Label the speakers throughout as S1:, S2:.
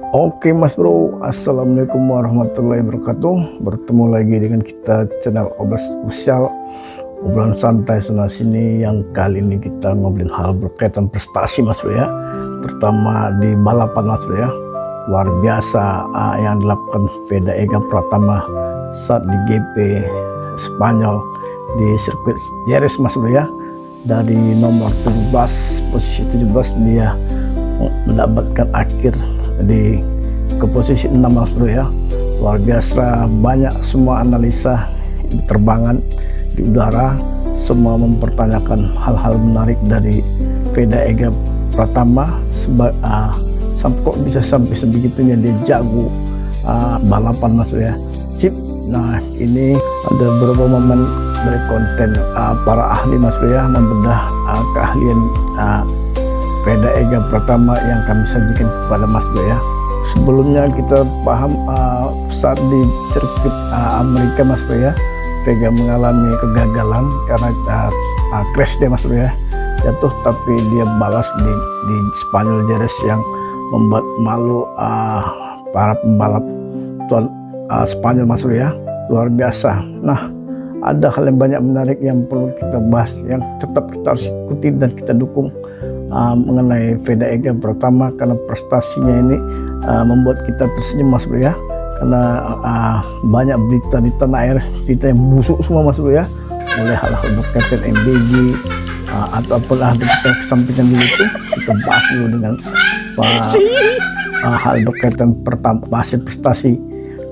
S1: Oke Mas Bro, Assalamualaikum warahmatullahi wabarakatuh. Bertemu lagi dengan kita channel Obras Spesial, obrolan santai sana sini, yang kali ini kita ngobrolin hal berkaitan prestasi Mas Bro ya. Terutama di balapan Mas Bro ya. Luar biasa yang dilakukan Veda Ega Pratama saat di GP Spanyol di sirkuit Jerez Mas Bro ya. Dari nomor 17, posisi 17 dia mendapatkan akhir ke posisi 6 Mas Bro ya. Luar biasa, banyak semua analisa di terbangan di udara, semua mempertanyakan hal-hal menarik dari Veda Ega Pratama sampai kok bisa sampai sebegitunya dia jago balapan Mas Bro ya. Sip. Nah, ini ada beberapa momen dari konten para ahli Mas Bro ya, membedah keahlian Veda Ega Pratama yang kami sajikan kepada Mas Bro ya. Sebelumnya kita paham saat di sirkuit Amerika Mas Bro ya, Vega mengalami kegagalan karena crash dia Mas Bro ya, jatuh, tapi dia balas di Spanyol Jerez yang membuat malu para pembalap tuan Spanyol Mas Bro ya. Luar biasa. Nah, ada hal yang banyak menarik yang perlu kita bahas, yang tetap kita harus ikuti dan kita dukung mengenai Veda Ega Pratama, karena prestasinya ini membuat kita tersenyum Mas Bro ya. Karena banyak berita di tanah air, cerita yang busuk semua Mas Bro ya, oleh hal-hal berkaitan MBG ataupun kita kesampingkan dulu itu, kita bahas dulu dengan hal berkaitan hasil prestasi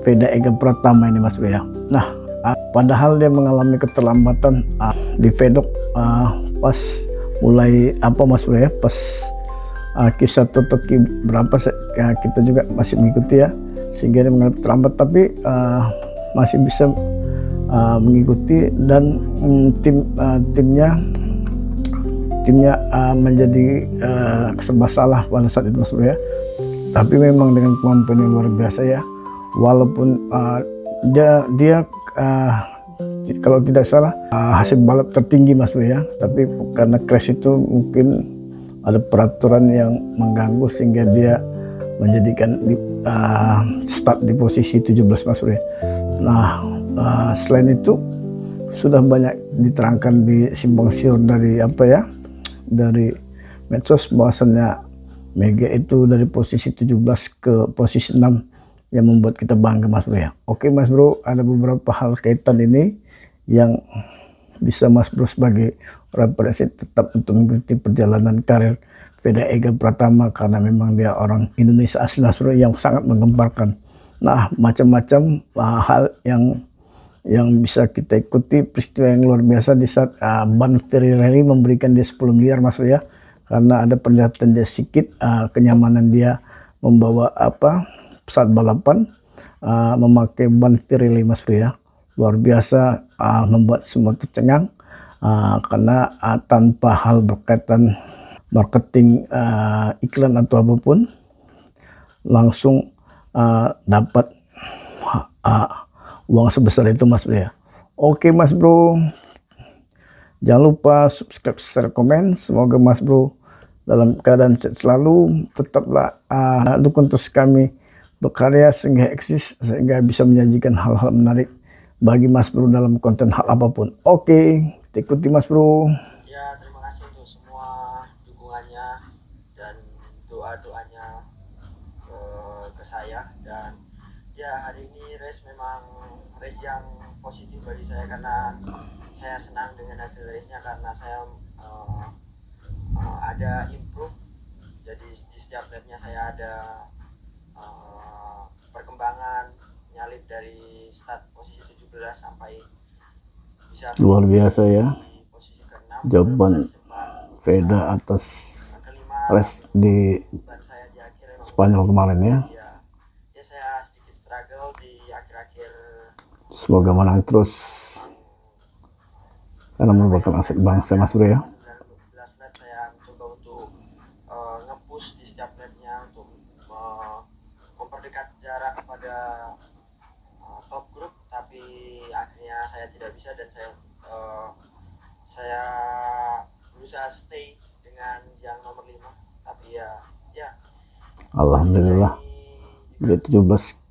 S1: Veda Ega Pratama ini Mas Bro ya. Nah, padahal dia mengalami keterlambatan di pedok pas mulai Mas Bro ya, pas kisah Totoki berapa kita juga masih mengikuti ya, sehingga dia mengalami terlambat, tapi masih bisa mengikuti, dan timnya menjadi serba salah pada saat itu Mas Bro ya. Tapi memang dengan kemampuan yang luar biasa ya, walaupun dia kalau tidak salah hasil balap tertinggi Mas Bro ya, tapi karena crash itu mungkin ada peraturan yang mengganggu sehingga dia menjadikan start di posisi 17 Mas Bro ya. Nah, selain itu sudah banyak diterangkan di simpang siur dari dari medsos, bahwasannya Mega itu dari posisi 17 ke posisi 6 yang membuat kita bangga Mas Bro ya. Oke Mas Bro, ada beberapa hal kaitan ini yang bisa Mas Bro sebagai referensi tetap untuk mengikuti perjalanan karir Veda Ega Pratama, karena memang dia orang Indonesia asli Mas Bro yang sangat menggemparkan. Nah, macam-macam hal yang bisa kita ikuti, peristiwa yang luar biasa di saat Ban Ferrari memberikan dia 10 miliar Mas Bro ya, karena ada pernyataan dia sedikit kenyamanan dia membawa saat balapan memakai ban Pirelli Mas Bro ya. Luar biasa, membuat semua tercengang karena tanpa hal berkaitan marketing, iklan atau apapun, langsung dapat uang sebesar itu Mas Bro ya. Oke Mas Bro, jangan lupa subscribe, share, komen. Semoga Mas Bro dalam keadaan sehat selalu. Tetaplah dukung terus kami berkarya sehingga eksis, sehingga bisa menyajikan hal-hal menarik bagi Mas Bro dalam konten hal apapun. Oke, kita ikuti Mas Bro.
S2: Ya, terima kasih untuk semua dukungannya dan doa-doanya ke saya. Dan ya, hari ini race memang race yang positif bagi saya, karena saya senang dengan hasil race-nya, karena saya ada improve. Jadi di setiap lap-nya saya ada perkembangan, nyalip dari start posisi 17 sampai bisa
S1: luar biasa ya
S2: posisi ke-6.
S1: jawaban Veda atas race di Spanyol kemarin ya.
S2: Ya, saya sedikit struggle di akhir-akhir.
S1: Semoga menang terus, karena merupakan aset bangsa Mas Bro ya.
S2: 19 lap saya mencoba untuk nge-push di setiap lap-nya untuk memperdekat jarak pada top grup, tapi akhirnya saya tidak bisa, dan saya berusaha stay dengan yang nomor 5, tapi ya
S1: Alhamdulillah dari 17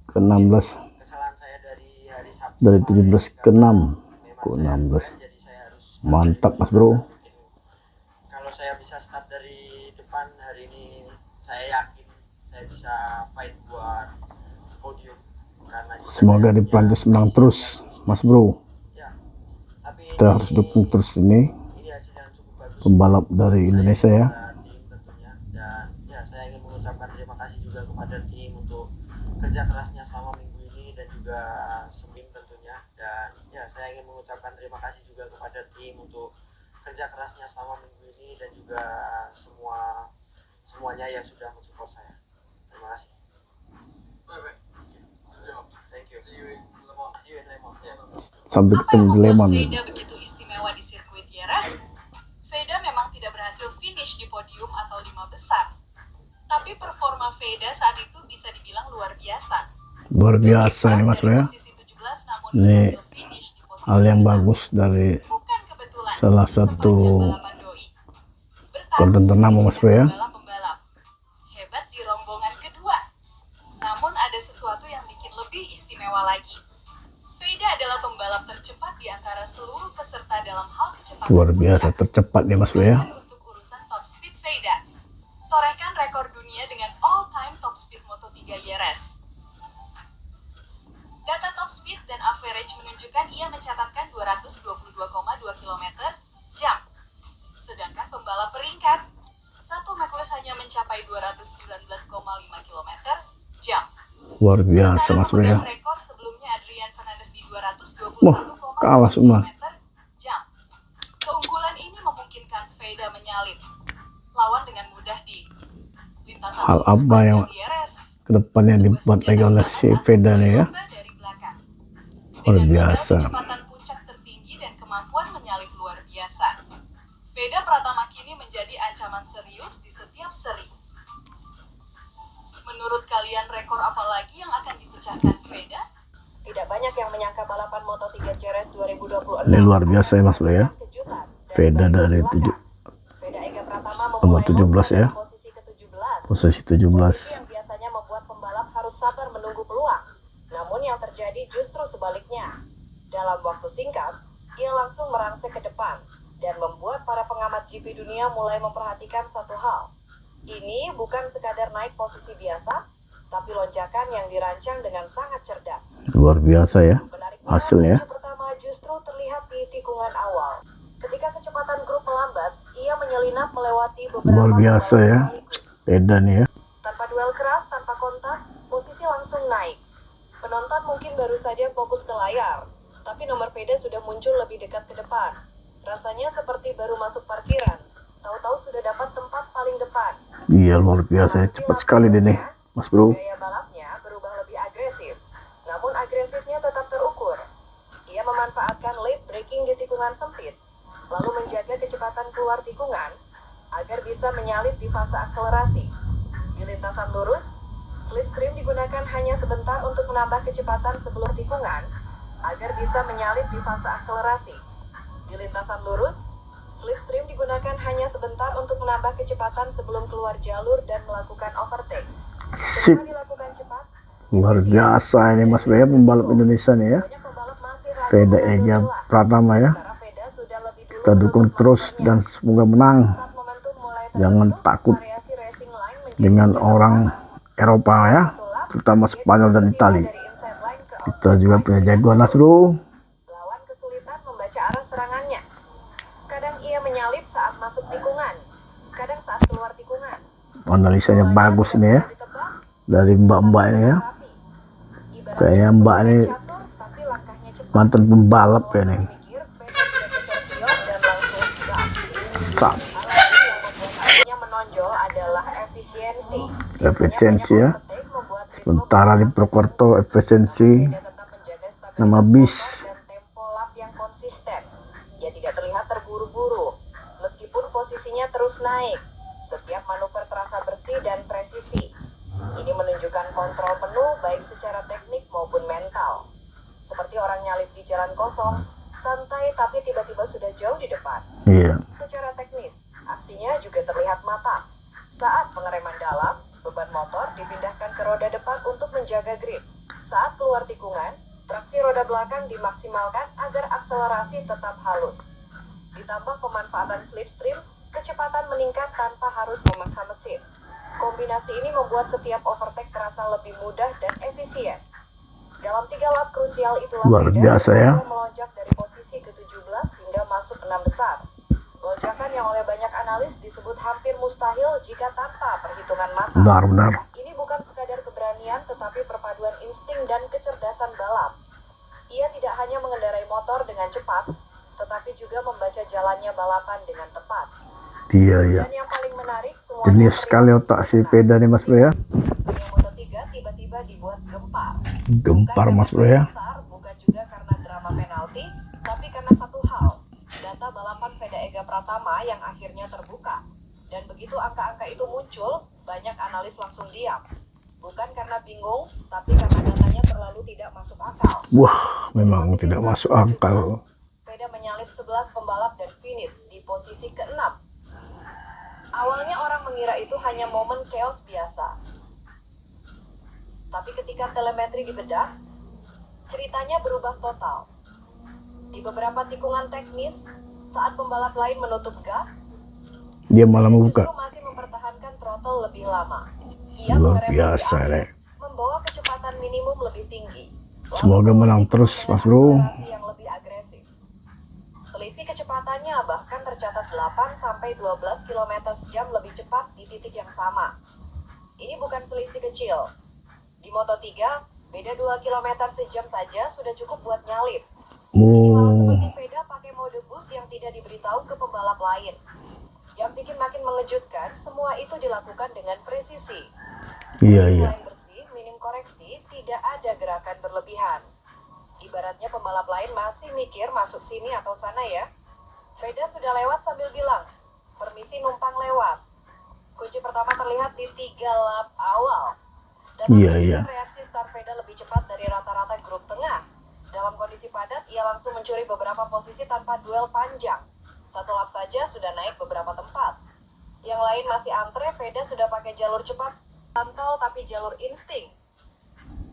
S1: ke 16,
S2: kesalahan saya dari hari Sabtu
S1: dari
S2: kemarin
S1: 17 ke 6
S2: memang
S1: ke
S2: saya
S1: 16.
S2: jadi saya harus start
S1: Mantap
S2: dari
S1: Mas Bro.
S2: mungkin kalau saya bisa start dari depan hari ini, saya yakin saya bisa fight buat podium karena juga
S1: Semoga
S2: saya
S1: di
S2: punya
S1: Prancis menang
S2: pace
S1: terus
S2: yang bagus.
S1: Mas Bro.
S2: Ya, tapi
S1: Kita harus dukung terus ini
S2: ini hasil yang cukup bagus
S1: pembalap
S2: untuk
S1: dari
S2: saya
S1: Indonesia ya.
S2: kepada tim tentunya, dan ya saya ingin mengucapkan terima kasih juga kepada tim untuk kerja kerasnya selama minggu ini dan juga seminggu tentunya, dan ya saya ingin mengucapkan terima kasih juga kepada tim untuk kerja kerasnya selama minggu ini dan juga semuanya yang sudah mensupport saya. Terima kasih. Thank you. See you in Le Mans. See you in Le Mans. Yes.
S1: Sampai
S3: Apa
S1: ketemu
S3: yang
S1: di Le
S3: membuat
S1: Mans.
S3: Veda begitu istimewa di sirkuit Jerez? Veda memang tidak berhasil finish di podium atau 5 besar. Tapi performa Veda saat itu bisa dibilang luar biasa.
S1: Luar biasa nih Mas Bro ya.
S3: Posisi 17 namun
S1: Ini
S3: berhasil finish di posisi
S1: hal yang
S3: 6.
S1: bagus dari
S3: Bukan kebetulan.
S1: salah satu
S3: Sepanjang balapan doi. Bertarung
S1: konten ternama Mas Bro ya.
S3: pembalap-pembalap. Hebat di rombongan kedua. Namun ada sesuatu yang bikin lebih istimewa lagi. Veda adalah pembalap tercepat di antara seluruh peserta dalam hal kecepatan.
S1: Luar biasa tercepat nih Mas Bro ya.
S3: Bahkan untuk urusan top speed Veda, torehkan rekor dunia dengan all time top speed Moto3 Jerez. Data top speed dan average menunjukkan ia mencatatkan 222,2 km jam. Sedangkan pembalap peringkat satu Mercedes hanya mencapai 219,5 km jam.
S1: Luar biasa Mas Bro ya.
S3: Rekor sebelumnya Adrian Fernandez di 221,5
S1: Wah, kalah semua.
S3: km jam. Keunggulan ini memungkinkan Veda menyalip lawan dengan mudah di lintasan
S1: Hal
S3: lurus
S1: apa yang
S3: panjang Jerez.
S1: kedepannya dibuat lagi oleh si Veda nih ya.
S3: Dari belakang.
S1: Luar
S3: Dengan modal
S1: biasa.
S3: kecepatan puncak tertinggi dan kemampuan menyalip luar biasa, Veda Pratama kini menjadi ancaman serius di setiap seri. Menurut kalian rekor apa lagi yang akan dipecahkan Veda?
S4: Tidak banyak yang menyangka balapan Moto3 Jerez 2026.
S1: Ini luar biasa ya Mas Bro ya.
S4: Kejutan
S1: Veda dari
S4: Veda Ega Pratama
S1: nomor
S4: memulai
S1: 17 ya.
S4: posisi ke-17.
S1: Posisi
S4: Posisi
S1: 17.
S4: yang biasanya membuat pembalap harus sabar menunggu peluang. Namun yang terjadi justru sebaliknya. Dalam waktu singkat, ia langsung merangsek ke depan dan membuat para pengamat GP dunia mulai memperhatikan satu hal. Ini bukan sekadar naik posisi biasa, tapi lonjakan yang dirancang dengan sangat cerdas.
S1: Luar biasa ya
S4: Menariknya,
S1: hasilnya.
S4: kunci pertama justru terlihat di tikungan awal. Ketika kecepatan grup melambat, ia menyelinap melewati beberapa
S1: Luar biasa
S4: pembalap
S1: ya.
S4: sekaligus.
S1: Veda nih ya.
S4: Tanpa duel keras, tanpa kontak, posisi langsung naik. Penonton mungkin baru saja fokus ke layar, tapi nomor Veda sudah muncul lebih dekat ke depan. Rasanya seperti baru masuk parkiran, tahu-tahu sudah dapat tempat paling depan.
S1: Iya luar biasa ya. Cepat sekali deh nih Mas Bro.
S4: Gaya balapnya berubah lebih agresif, namun agresifnya tetap terukur. Ia memanfaatkan late braking di tikungan sempit, lalu menjaga kecepatan keluar tikungan agar bisa menyalip di fase akselerasi. Di lintasan lurus, slipstream digunakan hanya sebentar untuk menambah kecepatan sebelum tikungan agar bisa menyalip di fase akselerasi. Di lintasan lurus, slipstream digunakan hanya sebentar untuk menambah kecepatan sebelum keluar jalur dan melakukan overtake.
S1: Sip.
S4: Setelah dilakukan cepat,
S1: Luar biasa ini Mas Bro ya, pembalap Indonesia nih ya.
S4: banyak pembalap masih ragu
S1: Veda
S4: mengambil
S1: Ega
S4: celah.
S1: Pratama ya.
S4: Karena Veda sudah lebih dulu
S1: Kita dukung
S4: menutup
S1: terus
S4: manuvernya.
S1: dan semoga menang.
S4: Saat momentum mulai
S1: Jangan
S4: terbentuk,
S1: takut
S4: variasi racing line menjadi
S1: dengan
S4: lebih
S1: orang
S4: lengkap.
S1: Eropa ya,
S4: Satu lap,
S1: terutama
S4: dia
S1: Spanyol
S4: bisa
S1: dan
S4: berpindah
S1: Itali.
S4: dari inside line ke
S1: Kita
S4: outside
S1: juga
S4: line
S1: punya
S4: dengan
S1: jagoan Mas
S4: mulus.
S1: Bro.
S4: Lawan kesulitan membaca arah serangannya. Kadang ia menyalip saat masuk tikungan, kadang saat keluar tikungan.
S1: Analisanya
S4: Bolanya
S1: bagus
S4: tidak
S1: nih ya
S4: mudah ditebak,
S1: dari mbak-mbak ini ya.
S4: rapi. Ibaratnya
S1: Kayaknya mbak ini
S4: bermain catur, tapi langkahnya cepat.
S1: mantan pembalap ya nih.
S4: Masih mikir, Veda sudah geser pion dan langsung stop.
S1: Sap.
S4: Hal lain yang membuat hasilnya menonjol adalah efisiensi.
S1: Efisiensi ya.
S4: Overtake membuat ritme
S1: Sementara di
S4: balapan
S1: Purwokerto
S4: tersentuh,
S1: efisiensi
S4: namun Veda tetap menjaga stabilitas
S1: nama
S4: motor
S1: bis.
S4: dan tempo lap yang konsisten. Ia tidak terlihat terburu-buru, meskipun posisinya terus naik. Setiap manuver terasa bersih dan presisi. Ini menunjukkan kontrol penuh baik secara teknik maupun mental. Seperti orang nyalip di jalan kosong, santai tapi tiba-tiba sudah jauh di depan.
S1: Iya.
S4: Secara teknis, aksinya juga terlihat matang. Saat pengereman dalam, beban motor dipindahkan ke roda depan untuk menjaga grip. Saat keluar tikungan, traksi roda belakang dimaksimalkan agar akselerasi tetap halus. Ditambah pemanfaatan slipstream, kecepatan meningkat tanpa harus memaksa mesin. Kombinasi ini membuat setiap overtake terasa lebih mudah dan efisien. Dalam 3 lap krusial itulah
S1: Luar biasa ya.
S4: melonjak dari posisi ke-17 hingga masuk 6 besar. Lonjakan yang oleh banyak analis disebut hampir mustahil jika tanpa perhitungan matang.
S1: Benar-benar.
S4: Ini bukan sekadar keberanian tetapi perpaduan insting dan kecerdasan balap. Ia tidak hanya mengendarai motor dengan cepat, tetapi juga membaca jalannya balapan dengan tepat.
S1: Iya, iya.
S4: Dan yang paling menarik, semuanya
S1: Jenis sekali otak si Veda nih Mas Bro ya.
S4: yang Moto3 tiba-tiba dibuat gempar.
S1: Gempar Mas Bro ya.
S4: Besar, bukan juga karena drama penalti, tapi karena satu hal, data balapan Veda Ega Pratama yang akhirnya terbuka. Dan begitu angka-angka itu muncul, banyak analis langsung diam. Bukan karena bingung, tapi karena datanya terlalu tidak masuk akal.
S1: Wah, memang tidak masuk akal.
S4: Veda menyalip 11 pembalap dan finish di posisi ke-6. Awalnya orang mengira itu hanya momen chaos biasa. Tapi ketika telemetri dibedah, ceritanya berubah total. Di beberapa tikungan teknis, saat pembalap lain menutup gas,
S1: Dia malah membuka.
S4: justru masih mempertahankan throttle lebih lama. Ia
S1: Luar
S4: mengerem
S1: biasa
S4: lebih
S1: nih.
S4: aktif, membawa kecepatan minimum lebih tinggi.
S1: Semoga
S4: Lalu
S1: menang terus Mas Bro.
S4: akselerasi yang lebih agresif. Selisih kecepatannya bahkan tercatat 8-12 km sejam lebih cepat di titik yang sama. Ini bukan selisih kecil. Di Moto3, beda 2 km sejam saja sudah cukup buat nyalip. Ini malah seperti Veda pakai mode boost yang tidak diberitahu ke pembalap lain. Yang bikin makin mengejutkan, semua itu dilakukan dengan presisi.
S1: Iya, iya.
S4: Selain bersih, minim koreksi, tidak ada gerakan berlebihan. Ibaratnya pembalap lain masih mikir masuk sini atau sana ya. Veda sudah lewat sambil bilang, permisi numpang lewat. Kunci pertama terlihat di 3 lap awal. Dan
S1: Iya.
S4: reaksi start Veda lebih cepat dari rata-rata grup tengah. Dalam kondisi padat, ia langsung mencuri beberapa posisi tanpa duel panjang. 1 lap saja sudah naik beberapa tempat. Yang lain masih antre, Veda sudah pakai jalur cepat, tantol tapi jalur insting.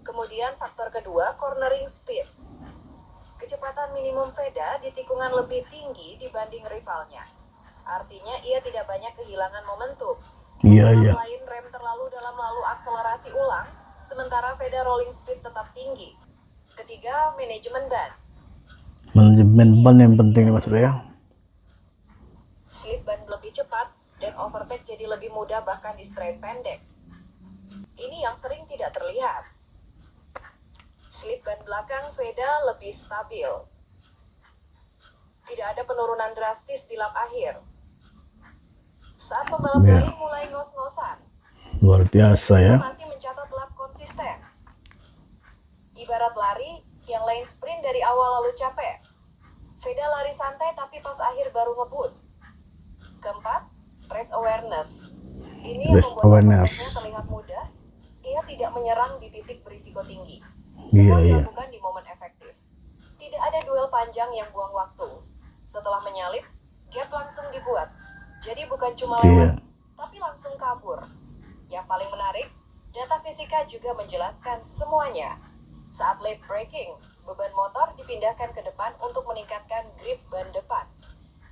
S4: Kemudian faktor kedua, cornering speed. Kecepatan minimum Veda di tikungan lebih tinggi dibanding rivalnya. Artinya ia tidak banyak kehilangan momentum.
S1: Iya, iya.
S4: Pembalap lain rem terlalu dalam lalu akselerasi ulang, sementara Veda rolling speed tetap tinggi. Ketiga, manajemen ban.
S1: Manajemen ban yang penting nih Mas Bro ya.
S4: Slip ban lebih cepat dan overtake jadi lebih mudah bahkan di straight pendek. Ini yang sering tidak terlihat. Slip ban belakang Veda lebih stabil. Tidak ada penurunan drastis di lap akhir. Saat pembalap
S1: Ya.
S4: lain mulai ngos-ngosan,
S1: Luar biasa ya.
S4: masih mencatat lap konsisten. Ibarat lari, yang lain sprint dari awal lalu capek. Veda lari santai tapi pas akhir baru ngebut. Keempat, race awareness. Ini yang
S1: Race
S4: membuat
S1: awareness.
S4: overtake-nya terlihat mudah. Ia tidak menyerang di titik berisiko tinggi.
S1: Iya,
S4: Semua
S1: iya.
S4: dilakukan di momen efektif. Tidak ada duel panjang yang buang waktu. Setelah menyalip, gap langsung dibuat. Jadi bukan cuma
S1: Iya.
S4: lewat, tapi langsung kabur. Yang paling menarik, data fisika juga menjelaskan semuanya. Saat late braking, beban motor dipindahkan ke depan untuk meningkatkan grip ban depan.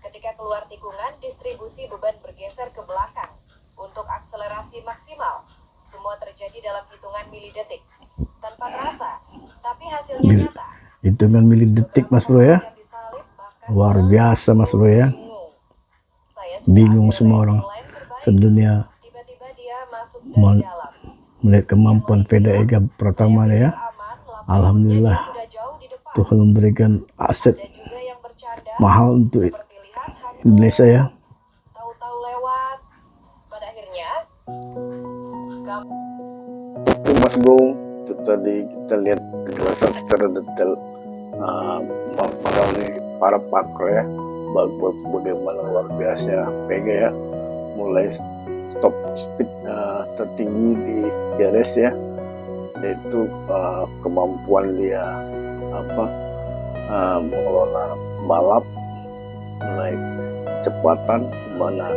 S4: Ketika keluar tikungan, distribusi beban bergeser ke belakang untuk akselerasi maksimal. Semua terjadi dalam hitungan milidetik. Tanpa terasa, tapi hasilnya
S1: Mil-
S4: nyata.
S1: Hitungan milidetik Mas Bro ya.
S4: Yang disalip bahkan
S1: Luar biasa Mas Bro ya.
S4: bingung. Saya sudah
S1: Bingung
S4: ada
S1: semua orang
S4: racing line terbaik.
S1: sedunia
S4: Tiba-tiba dia masuk
S1: Mal-
S4: dari dalam.
S1: melihat kemampuan Veda Ega Pratama nih ya. Alhamdulillah, Tuhan memberikan aset
S4: Ada juga yang bercanda,
S1: mahal untuk
S4: seperti lihat Hamilton
S1: Indonesia ya.
S4: tahu-tahu lewat. Pada akhirnya,
S1: Itu Mas Bro, itu tadi kita lihat kejelasan secara detail para pakar ya, bagaimana luar biasa Vega ya, mulai stop speed tertinggi di JRS ya, yaitu kemampuan dia mengelola balap, mulai kecepatan, mana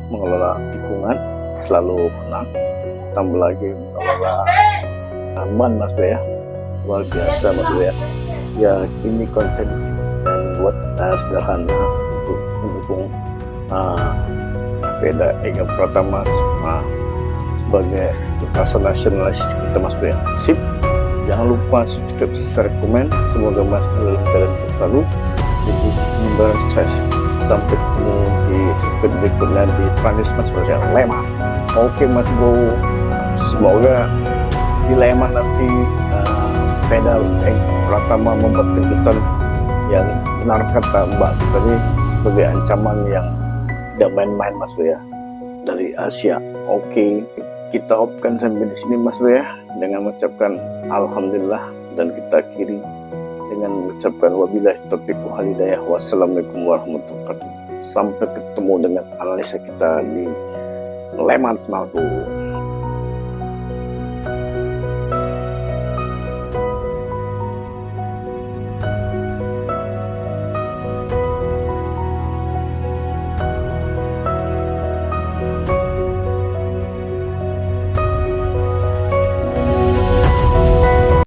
S1: mengelola tikungan, selalu menang. Tambah lagi mengelola aman Mas Bro ya, luar biasa Mas Bro ya. Ya ini konten kita buat sederhana untuk mendukung Peda Ega Pratama sebagai pertasan nasionalis kita Mas Bro ya. Sip, jangan lupa subscribe, share, komen. Semoga Mas Bro dalam keadaan sehat selalu, diberi sukses. Sampai ketemu di sirkuit berikutnya di Prancis Mas Bro ya, Leman. Oke Mas Bro, semoga di Leman nanti Peda Ega Pratama membuat kejutan yang benar kata Mbak tadi, sebagai ancaman yang tidak main-main Mas Bro ya, dari Asia. Oke, kita opkan sampai di sini Mas Bro ya, dengan mengucapkan alhamdulillah, dan kita akhiri dengan mengucapkan wabillahi taufiq wal hidayah. Wassalamualaikum warahmatullahi wabarakatuh. Sampai ketemu dengan analisa kita di Leman Mas Bro.